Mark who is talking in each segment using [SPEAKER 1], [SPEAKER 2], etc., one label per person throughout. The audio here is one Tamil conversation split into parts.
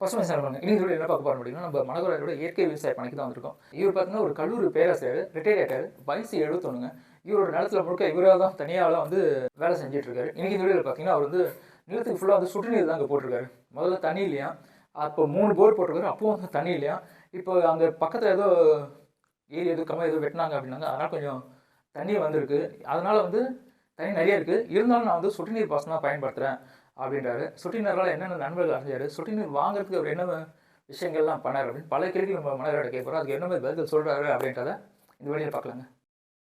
[SPEAKER 1] பசுமை சார்பாங்க இன்னைக்கு என்ன பார்க்க போகிறோம் அப்படின்னா நம்ம மனோகரோட இயற்கை விவசாய பணிக்கு தான் வந்திருக்கோம். இவர் பார்த்தீங்கன்னா ஒரு கல்லூரி பேராசிரியர், ரிட்டையர் ஆகிட்டார், வயசு 71. இவரோட நிலத்துல முழுக்க இவராக தான் தனியாக வந்து வேலை செஞ்சுட்டு இருக்காரு. இன்னைக்கு இந்த வீடியோவில் பார்த்தீங்கன்னா அவர் வந்து நிலத்துக்கு ஃபுல்லாக வந்து சுட்டு நீர் தான் அங்கே போட்டிருக்காரு. முதல்ல தண்ணி இல்லையா, அப்போ 3 போர் போட்டிருக்காரு, அப்போ வந்து தண்ணி இல்லையா. இப்போ அங்கே பக்கத்தில் ஏதோ ஏரி எதுவும் கம்மியாக ஏதோ வெட்டினாங்க அப்படின்னாங்க, அதனால் கொஞ்சம் தண்ணி வந்திருக்கு. அதனால் வந்து தண்ணி நிறைய இருக்குது, இருந்தாலும் நான் வந்து சொட்டு நீர் பாசனம் பயன்படுத்துகிறேன் அப்படின்றாரு. சொட்டு நீரால் என்னென்ன நண்பர்கள் அறிஞ்சாரு, சொட்டு நீர் வாங்குறதுக்கு அவர் என்ன விஷயங்கள்லாம் பண்ணார் அப்படின்னு பல கேள்விகள் நம்ம மனதோட கேட்குறோம். அதுக்கு என்ன மாதிரி பதில் சொல்கிறாரு அப்படின்றத இந்த வழியை பார்க்கலாங்க.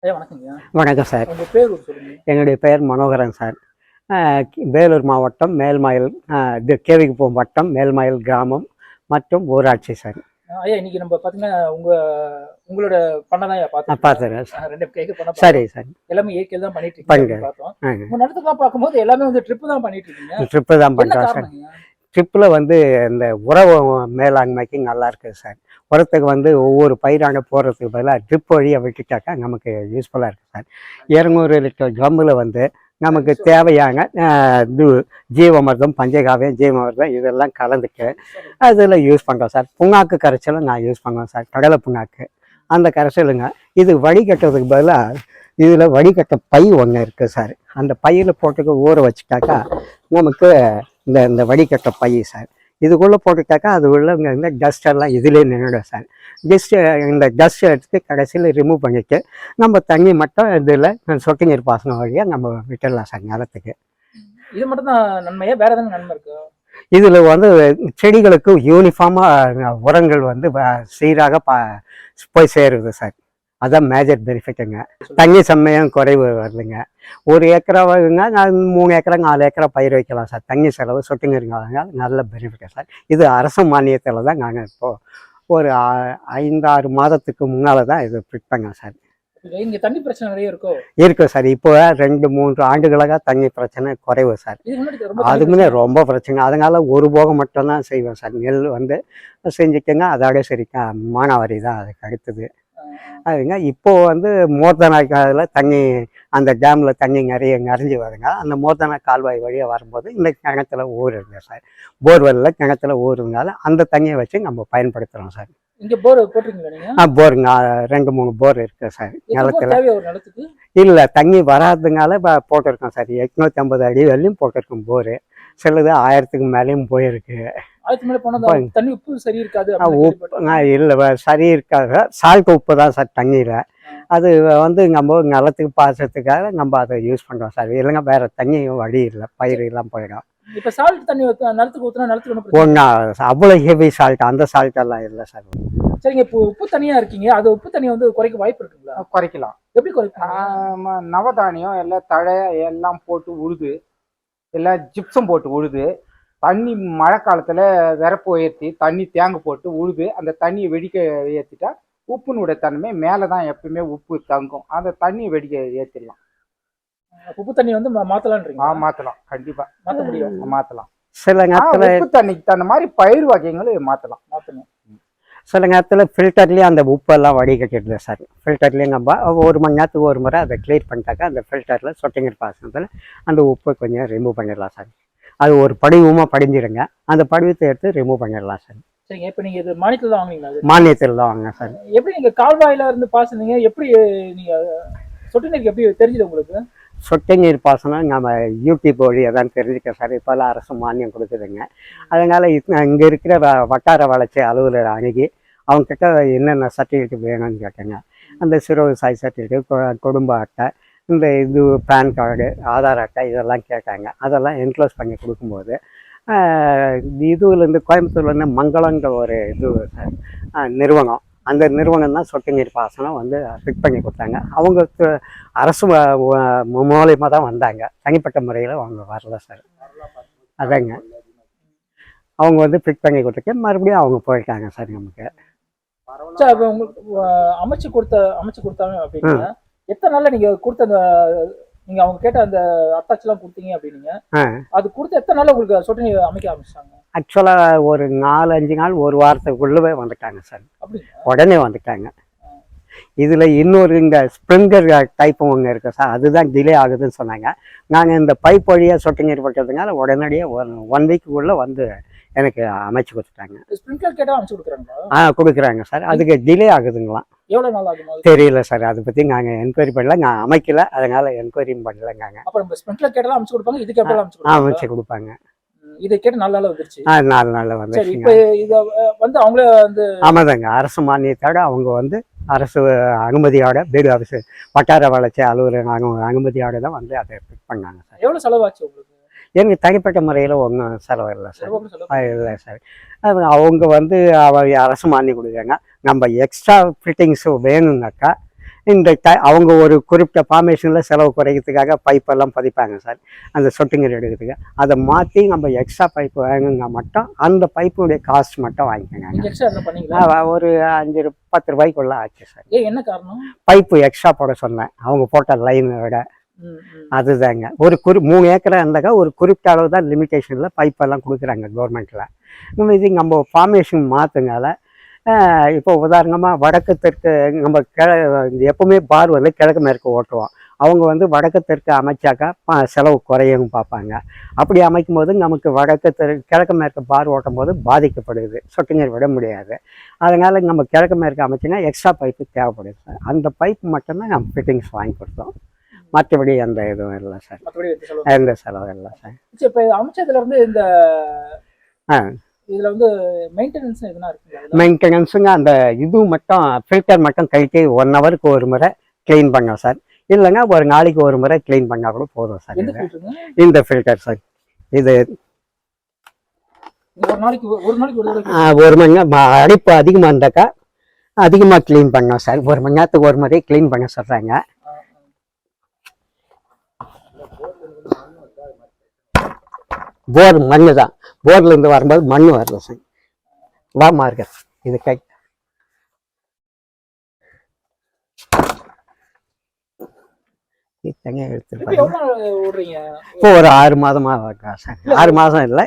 [SPEAKER 1] வணக்கங்க.
[SPEAKER 2] வணக்கம் சார்.
[SPEAKER 1] உங்கள் பேர் சொல்லுங்கள்.
[SPEAKER 2] என்னுடைய பெயர் மனோகரன் சார். வேலூர் மாவட்டம் மேல்மயில், இது கேவிக்குப்பம் வட்டம் மேல்மயில் கிராமம் மற்றும் ஊராட்சி சார்.
[SPEAKER 1] ஐயா, இன்னைக்கு நம்ம பார்த்தீங்கன்னா உங்களோட பண்ண தான்
[SPEAKER 2] பார்த்துறேன்.
[SPEAKER 1] 2 கேக்கு பண்ண.
[SPEAKER 2] சரி சார்.
[SPEAKER 1] எல்லாமே இயற்கையில் தான் பண்ணிட்டு இருக்கீங்க பார்த்தோம். உங்கள் நிலத்துக்குலாம் பார்க்கும்போது எல்லாமே வந்து ட்ரிப்பு தான் பண்ணிட்டு இருக்கீங்க.
[SPEAKER 2] ட்ரிப்பு தான் பண்ணுறோம் சார். ட்ரிப்பில் வந்து இந்த உறவு மேலாண்மைக்கு நல்லா இருக்குது சார். உரத்துக்கு வந்து ஒவ்வொரு பயிராக போடுறதுக்கு பதிலாக ட்ரிப் வழியாக விட்டுட்டாக்கா நமக்கு யூஸ்ஃபுல்லாக இருக்குது சார். 200 லிட்டர் ட்ரம்மில் வந்து நமக்கு தேவையான இது ஜீவமருதம், பஞ்சகாவியம், ஜீவமருதம் இதெல்லாம் கலந்துட்டு அதில் யூஸ் பண்ணுறோம் சார். புண்ணாக்கு கரைச்சலும் நான் யூஸ் பண்ணுவேன் சார், கடலை புண்ணாக்கு. அந்த கரைசலுங்க இது வடிகட்டுறதுக்கு பதிலாக இதில் வடிகட்ட பை ஒன்று இருக்குது சார். அந்த பையில் போட்டுக்க ஊற வச்சுட்டாக்கா நமக்கு இந்த வடிகட்ட பை சார். இதுக்குள்ளே போட்டுட்டாக்கா அது உள்ள இந்த டஸ்டெல்லாம் இதிலே நின்றுடும் சார். இந்த டஸ்ட் எடுத்து கடைசியில் ரிமூவ் பண்ணிவிட்டு நம்ம தண்ணி மட்டும் இதில் சொட்டு நீர் பாசனம் வழியாக நம்ம விட்டுடலாம் சார் நிலத்துக்கு.
[SPEAKER 1] இது மட்டும் தான் நன்மையா, வேறு எதாவது நன்மை இருக்கு?
[SPEAKER 2] இதில் வந்து செடிகளுக்கு யூனிஃபார்மாக உரங்கள் வந்து சீராக போய் சேருது சார். அதான் மேஜர் பெனிஃபிட்டுங்க. தண்ணி சமயம் குறைவு வருதுங்க. 1 ஏக்கராவுங்க 3 ஏக்கரா 4 ஏக்கரா பயிர் வைக்கலாம் சார். தண்ணி செலவு சொட்டு நீருங்க நல்ல பெனிஃபிட்டு சார். இது அரசு மானியத்தில் தான் நாங்கள் இப்போது ஒரு 5-6 மாதத்துக்கு முன்னால் தான் இது ஃபிட் பண்ணோம் சார்.
[SPEAKER 1] இங்கே தண்ணி பிரச்சனை நிறைய இருக்கோ?
[SPEAKER 2] இருக்குது சார். இப்போ 2-3 ஆண்டுகளாக தண்ணி பிரச்சனை குறைவு சார். அதுக்குமே ரொம்ப பிரச்சனை. அதனால ஒரு போகம் மட்டும்தான் செய்வோம் சார். நெல் வந்து செஞ்சுக்கோங்க, அதோட சரிக்கா மானாவாரி தான் அதுக்கு அடுத்தது. அதுங்க இப்போது வந்து மோர்தனா தண்ணி, அந்த டேமில் தண்ணி நிறைஞ்சு வருங்க. அந்த மோர்தனா கால்வாய் வழியாக வரும்போது இந்த கிணத்துல ஊறுங்க சார். போர்வெல்லில் கிணத்துல ஊறுனால அந்த தண்ணியை வச்சு நம்ம பயன்படுத்துகிறோம் சார்.
[SPEAKER 1] இங்கே போர் போட்டிருக்கீங்களா?
[SPEAKER 2] போருங்க 2-3 போர் இருக்குது சார் நிலத்துல.
[SPEAKER 1] நிலத்துக்கு
[SPEAKER 2] இல்லை, தண்ணி வராதுனால போட்டிருக்கோம் சார். 850 அடி வரையும் போட்டிருக்கோம் போரு. சிலது 1000க்கு மேலேயும் போயிருக்கு.
[SPEAKER 1] தண்ணி உப்பு சரி இருக்காது.
[SPEAKER 2] இல்லை, சரி இருக்காது. சால்ட் உப்பு தான் சார் தண்ணியில். அது வந்து நம்ம நிலத்துக்கு பாசத்துக்காக நம்ம அதை யூஸ் பண்ணுறோம் சார். இல்லைங்க வேறு தண்ணியும் வழி இல்லை, பயிர் எல்லாம் போயிடும்.
[SPEAKER 1] இப்போ சால்ட் தண்ணி நிலத்துக்கு ஊற்றினா நிலத்துக்கு
[SPEAKER 2] ஒன்றா அவ்வளோ ஹெவி சால்ட், அந்த சால்ட்டெல்லாம் இல்லை சார்.
[SPEAKER 1] சரிங்க. இப்போ உப்பு தனியாக இருக்கீங்க, அது உப்பு தண்ணியை வந்து குறைக்க வாய்ப்பு இருக்குங்களா?
[SPEAKER 3] குறைக்கலாம்.
[SPEAKER 1] எப்படி குறைக்கலாம்?
[SPEAKER 3] நவதானியம் எல்லாம் தழை எல்லாம் போட்டு உழுது, எல்லாம் ஜிப்சம் போட்டு உழுது, தண்ணி மழை காலத்தில் விரப்பு உயர்த்தி தண்ணி தேங்க போட்டு உழுது அந்த தண்ணியை வெடிக்க ஏற்றிட்டா உப்புனுடைய தன்மை மேலே தான் எப்பவுமே உப்பு தங்கும். அந்த தண்ணியை வெடிக்க ஏற்றிடலாம்.
[SPEAKER 1] உப்பு தண்ணி வந்து மாற்றலான்றீங்க?
[SPEAKER 3] மாற்றலாம், கண்டிப்பாக மாற்ற முடியும். மாற்றலாம்.
[SPEAKER 2] சில நேரத்தில்
[SPEAKER 3] உப்பு தண்ணிக்கு தகுந்த மாதிரி பயிர் வகைகளும் மாற்றணும்.
[SPEAKER 2] சில நேரத்தில் ஃபில்டர்லேயே அந்த உப்பெல்லாம் வடிகட்டிடுது சார். ஃபில்டர்லேயே நம்ம 1 மணி நேரத்துக்கு ஒரு முறை அதை கிளியர் பண்ணிட்டாக்கா அந்த ஃபில்டரில் சொட்டு நீர் பாசனத்தில் அந்த உப்பை கொஞ்சம் ரிமூவ் பண்ணிடலாம் சார். அது ஒரு படிவமாக படிஞ்சிடுங்க, அந்த படிவத்தை எடுத்து ரிமூவ் பண்ணிடலாம் சார்.
[SPEAKER 1] சரிங்க. இப்போ நீங்கள் இது மானியத்தில் தான் வாங்கினீங்களா?
[SPEAKER 2] மானியத்தில் தான் வாங்கினேன் சார்.
[SPEAKER 1] எப்படி நீங்கள் கால்வாயில் இருந்து பாசனீங்க? எப்படி நீங்கள் சொட்டு நீருக்கு எப்படி தெரிஞ்சுது உங்களுக்கு?
[SPEAKER 2] சொட்டு நீர் பாசனம் நம்ம யூடியூப் வழியாக தான் தெரிஞ்சுக்க சார். இப்போல்லாம் அரசு மானியம் கொடுக்குதுங்க. அதனால் இங்கே இருக்கிற வட்டார வளர்ச்சி அலுவலர் அணுகி அவங்கக்கிட்ட என்னென்ன சர்டிஃபிகேட் வேணும்னு கேட்டேங்க. அந்த சிறு விவசாய சர்டிஃபிகேட், குடும்ப அட்டை, இந்த இது பேன் கார்டு, ஆதார் அட்டை இதெல்லாம் கேட்டாங்க. அதெல்லாம் என்க்ளோஸ் பண்ணி கொடுக்கும்போது இதுலேருந்து கோயம்புத்தூர்லேருந்து மங்களங்கிற ஒரு இது சார் நிறுவனம், அந்த நிறுவனம் தான் சொட்டு நீர் பாசனம் வந்து ஃபிட் பண்ணி கொடுத்தாங்க. அவங்க அரசு மூலியமாக தான் வந்தாங்க, தனிப்பட்ட முறையில் அவங்க வரல சார். அதாங்க அவங்க வந்து ஃபிட் பண்ணி கொடுத்துட்டு மறுபடியும் அவங்க போயிட்டாங்க சார். நமக்கு
[SPEAKER 1] சார் உங்களுக்கு அமைச்சு கொடுத்தாங்க அப்படின்னா எத்தனை நாளில் நீங்கள் கொடுத்த அந்த நீங்கள் அவங்க கேட்ட அந்த அட்டாச்லாம் கொடுத்தீங்க அப்படின்னீங்க, அது கொடுத்த எத்தனை நாளில் உங்களுக்கு சொட்டு நீர் அமைக்க ஆரம்பிச்சிட்டாங்க?
[SPEAKER 2] ஆக்சுவலாக ஒரு 4-5 நாள், 1 வாரத்துக்குள்ளவே வந்துட்டாங்க சார்.
[SPEAKER 1] அப்படி
[SPEAKER 2] உடனே வந்துட்டாங்க. இதில் இன்னொரு இந்த ஸ்ப்ரிங்கர் டைப் ஒன்று இருக்குது சார், அதுதான் டிலே ஆகுதுன்னு சொன்னாங்க. நாங்கள் இந்த பைப் வழியாக சொட்டு நீர் பட்டதுனால உடனடியாக 1 வீக்குள்ளே வந்து எனக்கு அமைச்சு கொடுத்துட்டாங்க.
[SPEAKER 1] ஸ்ப்ரிங்க்லர் கேட்டால் அமைச்சு கொடுக்குறாங்களா?
[SPEAKER 2] கொடுக்குறாங்க சார். அதுக்கு டிலே ஆகுதுங்களாம்.
[SPEAKER 1] எவ்வளோ நாள் ஆகும் அது?
[SPEAKER 2] தெரியல சார், அதை பற்றி நாங்கள் என்கொயரி பண்ணல, நான் அமைக்கல, அதனால் என்கொயரியும் பண்ணலங்க.
[SPEAKER 1] அப்புறம் நம்ம ஸ்ப்ரிங்க்லர் கேட்டாலும் அமைச்சு கொடுப்பாங்க, இதுக்கு எப்போ அமைச்சு கொடுப்பாங்க?
[SPEAKER 2] அமைச்சு கொடுப்பாங்க.
[SPEAKER 1] இதை கேட்டு 4 நாள் வந்துருச்சு.
[SPEAKER 2] 4 நாள்
[SPEAKER 1] சரி,
[SPEAKER 2] வந்துச்சுங்க.
[SPEAKER 1] இப்போ இதை வந்து அவங்களே வந்து
[SPEAKER 2] ஆமாதாங்க, அரசு மானியத்தோட அவங்க வந்து அரசு அனுமதியோட வீடு அரசு வட்டார வளர்ச்சி அலுவலக அனுமதியோட தான் வந்து அதை ஃபிட் பண்ணாங்க சார்.
[SPEAKER 1] எவ்வளோ செலவாச்சு உங்களுக்கு?
[SPEAKER 2] எனக்கு தனிப்பட்ட முறையில் ஒன்றும் செலவு இல்லை சார்.
[SPEAKER 1] செலவு
[SPEAKER 2] இல்லை சார். அது அவங்க வந்து அரசு மானியம் கொடுக்குறாங்க. நம்ம எக்ஸ்ட்ரா ஃபிட்டிங்ஸ் வேணுங்கக்கா அவங்க ஒரு குறிப்பிட்ட ஃபார்மேஷனில் செலவு குறைக்கிறதுக்காக பைப்பெல்லாம் பதிப்பாங்க சார். அந்த சொட்டுங்கர் எடுக்கிறதுக்கு அதை மாற்றி நம்ம எக்ஸ்ட்ரா பைப் வாங்குங்க மட்டும் அந்த பைப்புடைய காஸ்ட் மட்டும் வாங்கிக்கோங்க. ஒரு 5-10 ரூபாய்க்குள்ள ஆச்சு சார்.
[SPEAKER 1] என்ன காரணம்? பைப்பு
[SPEAKER 2] எக்ஸ்ட்ரா போட சொன்னேன், அவங்க போட்ட லைனை விட. அதுதாங்க, ஒரு 3 ஏக்கரா இருந்தாக்கா ஒரு குறிப்பிட்ட அளவு தான் லிமிட்டேஷனில் பைப்பெல்லாம் கொடுக்குறாங்க கவர்மெண்ட்டில். இது நம்ம ஃபார்மேஷன் மாற்றுங்கால இப்போ உதாரணமாக வடக்கு தெற்கு நம்ம எப்பவுமே பார் வந்து கிழக்கு மேற்கு ஓட்டுவோம். அவங்க வந்து வடக்கு தெற்கு அமைச்சாக்கா செலவு குறையும் பார்ப்பாங்க. அப்படி அமைக்கும் போது நமக்கு கிழக்கு மேற்கு பார் ஓட்டும் போது பாதிக்கப்படுது, சொட்டுநீர் விட முடியாது. அதனால் நம்ம கிழக்கு மேற்கு அமைச்சிங்கன்னா எக்ஸ்ட்ரா பைப்பு தேவைப்படுது சார். அந்த பைப்பு மட்டும்தான் நம்ம ஃபிட்டிங்ஸ் வாங்கி கொடுத்தோம். மற்றபடி எந்த இதுவும் இல்லை சார், எந்த செலவும் இல்லை சார்.
[SPEAKER 1] இப்போ அமைச்சதுலேருந்து இந்த இதில் வந்து மெயின்டெனன்ஸ் எதுனா இருக்குங்களா?
[SPEAKER 2] மெயின்டெனன்ஸுங்க அந்த இது மட்டும் ஃபில்டர் மட்டும் கழித்து 1 ஹவருக்கு ஒரு முறை க்ளீன் பண்ணோம் சார். இல்லைங்க ஒரு நாளைக்கு ஒரு முறை க்ளீன் பண்ணால் கூட போதும் சார். இந்த ஃபில்டர் சார், இது ஒரு மணி நேரம் அடைப்பு அதிகமாக இருந்தாக்கா அதிகமாக க்ளீன் பண்ணோம் சார். 1 மணி நேரத்துக்கு ஒரு முறை க்ளீன் பண்ண சொல்கிறாங்க. போர் மண்ணு தான், போர்லேருந்து வரும்போது மண் வரல சார். வாமா இருக்க இது கை தனியாக எடுத்துருப்பாங்க. இப்போ ஒரு 6 மாதமா சார். 6 மாதம் இல்லை,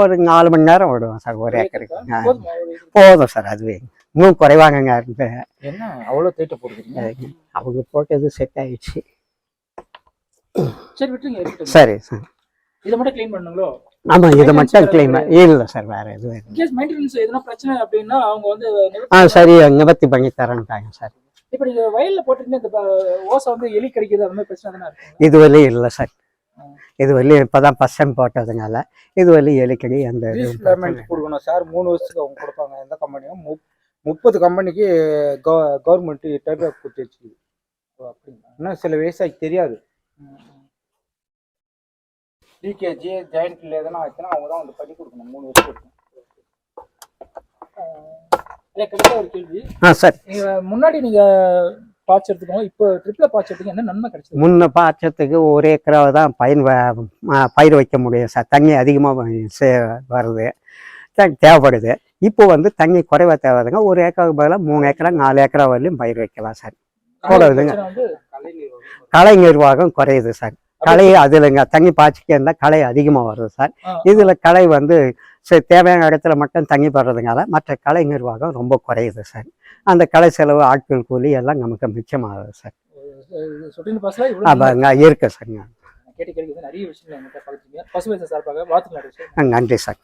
[SPEAKER 2] ஒரு 4 மணி நேரம் விடுவோம் சார் ஒரு ஏக்கருக்கு. போதும் சார், அதுவே இன்னும் குறைவாங்கங்க.
[SPEAKER 1] என்ன அவ்வளோ தேட்ட போடுறீங்க?
[SPEAKER 2] அவங்க போட்டது செட் ஆயிடுச்சு.
[SPEAKER 1] சரி விட்டுருங்க.
[SPEAKER 2] சரி சார்,
[SPEAKER 1] இதை மட்டும் க்ளீன் பண்ணுங்களோ?
[SPEAKER 2] ஆமாம், இதை மட்டும் க்ளீன் இல்லை சார், வேறு எதுவும்
[SPEAKER 1] கேஸ் மெயின்டெனன்ஸ் எதுனா பிரச்சனை அப்படின்னா அவங்க வந்து
[SPEAKER 2] சரி நிவர்த்தி பண்ணி தரேன்ட்டாங்க சார்.
[SPEAKER 1] இப்போ நீங்கள் வயலில் போட்டுருந்தீங்க, இந்த ஓசை வந்து எலி கடிக்கிறது அந்த மாதிரி பிரச்சனை தானே இருக்கும்?
[SPEAKER 2] இது வரையும் இல்லை சார், இது வரையும் இப்போ தான் ஃபஸ்ட் டைம் போட்டதுனால இது வரையும் எலிக்கடி அந்த
[SPEAKER 3] கொடுக்கணும் சார். 3 வருஷத்துக்கு அவங்க கொடுப்பாங்க. எந்த கம்பெனியும் 30 கம்பெனிக்கு கவர்மெண்ட் டைப் ஆஃப் கொடுத்து வச்சுக்குது. அப்படிங்களா? இன்னும் சில விவசாயிக்கு தெரியாது. டிகேஜி ஜாயிண்ட்ல எதனா ஆச்சுன்னா அவங்க தான் வந்து பண்ணி கொடுக்கணும். 3 வருஷம் இருக்கும். ஒரு கேள்வி
[SPEAKER 2] சார்,
[SPEAKER 1] முன்னாடி நீங்க பாய்ச்சறதுக்கும் இப்போ ட்ரிப்ல பாய்ச்சறதுக்கு என்ன நன்மை கிடைச்சது?
[SPEAKER 2] முன்ன பாய்ச்சறதுக்கு 1 ஏக்கராவை தான் பயிர் வைக்க முடியும் சார். தண்ணி அதிகமாக வருது, தேவைப்படுது. இப்போ வந்து தண்ணி குறைவாக தேவைதுங்க. 1 ஏக்கருக்கு பதிலாக 3 ஏக்கரா 4 ஏக்கரா வரலையும் பயிர் வைக்கலாம் சார். போடுதுங்க, கலை நிர்வாகம் குறையுது சார். களை அதுலங்க தண்ணி பாய்ச்சிக்க இருந்தால் களை அதிகமாக வருது சார். இதில் களை வந்து தேவையான இடத்துல மட்டும் தண்ணி படுறதுனால மற்ற கலை நிர்வாகம் ரொம்ப குறையுது சார். அந்த கலை செலவு, ஆட்கள் கூலி எல்லாம் நமக்கு மிச்சமாகுது சார். இருக்கு சார்.
[SPEAKER 1] நிறைய விஷயம்
[SPEAKER 2] நன்றி சார்.